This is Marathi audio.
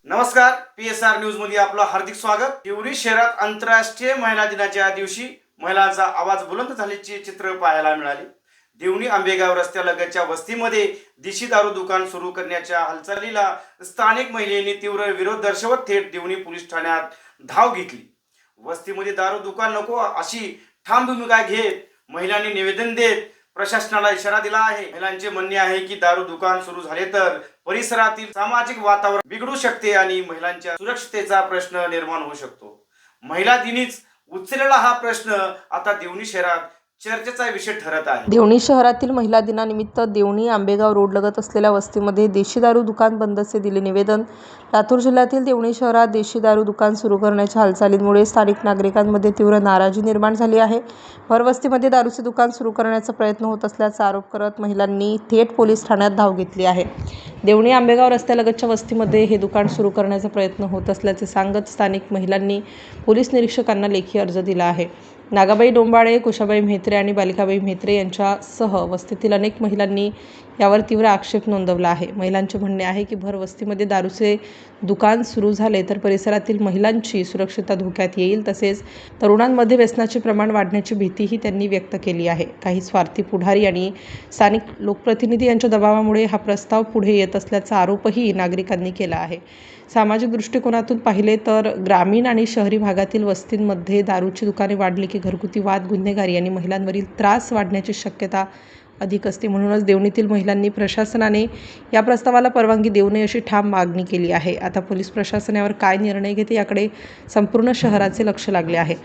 नमस्कार. PSR न्यूज मध्ये आपलं हार्दिक स्वागत. देवणी शहरात आंतरराष्ट्रीय महिला दिनाच्या दिवशी महिलांचा आवाज बुलंद झाल्याची चित्र पाहायला मिळाली. देवणी आंबेगाव रस्त्यालगतच्या वस्तीमध्ये देशी दारू दुकान सुरू करण्याच्या हालचालीला स्थानिक महिलेने तीव्र विरोध दर्शवत थेट देवणी पोलीस ठाण्यात धाव घेतली. वस्तीमध्ये दारू दुकान नको अशी ठाम भूमिका घेत महिलांनी निवेदन देत प्रशासनाला इशारा दिला आहे. महिलांचे म्हणणे आहे की दारू दुकान सुरू झाले तर परिसरातील सामाजिक वातावरण बिघडू शकते आणि महिलांच्या सुरक्षिततेचा प्रश्न निर्माण होऊ शकतो. महिला दिनीच उचललेला हा प्रश्न आता देवणी शहरात चर्चेचा विषय ठरत आहे. देवणी शहरातील महिला दिनानिमित्त देवणी आंबेगाव रोड लगत असलेल्या वस्तीमध्ये देशी दारू दुकान बंदचे दिले निवेदन. लातूर जिल्ह्यातील देवणी शहरात देशी दारू दुकान सुरू करण्याच्या हालचालींमुळे स्थानिक नागरिकांमध्ये तीव्र नाराजी निर्माण झाली आहे. भरवस्तीमध्ये दारूचे दुकान सुरू करण्याचा प्रयत्न होत असल्याचा आरोप करत महिलांनी थेट पोलीस ठाण्यात धाव घेतली आहे. देवणी आंबेगाव रस्त्यालगतच्या वस्तीमध्ये हे दुकाण सुरू करण्याचा प्रयत्न होत असल्याचे सांगत स्थानिक महिलांनी पोलीस निरीक्षकांना लेखी अर्ज दिला आहे. नागाबाई डोंबाळे, कुशाबाई म्हेत्रे आणि बालिकाबाई म्हेत्रे यांच्यासह वस्तीतील अनेक महिलांनी यावर तीव्र आक्षेप नोंदवला आहे. महिलांचे म्हणणे आहे की भरवस्तीमध्ये दारूचे दुकान सुरू झाले तर परिसरातील महिलांची सुरक्षितता धोक्यात येईल, तसेच तरुणांमध्ये व्यसनाचे प्रमाण वाढण्याची भीतीही त्यांनी व्यक्त केली आहे. काही स्वार्थी पुढारी आणि स्थानिक लोकप्रतिनिधी यांच्या दबावामुळे हा प्रस्ताव पुढे येत असल्याचा आरोपही नागरिकांनी केला आहे. सामाजिक दृष्टिकोनातून पाहिले तर ग्रामीण आणि शहरी भागातील वस्तींमध्ये दारूची दुकाने वाढली की घरगुती वाद, गुन्हेगारी आणि महिलांवरील त्रास वाढण्याची शक्यता अधिक असते. म्हणूनच देवणीतील महिलांनी प्रशासनाने या प्रस्तावाला परवानगी देऊ नये अशी ठाम मागणी केली आहे. आता पोलीस प्रशासन यावर काय निर्णय घेते याकडे संपूर्ण शहराचे लक्ष लागले आहे.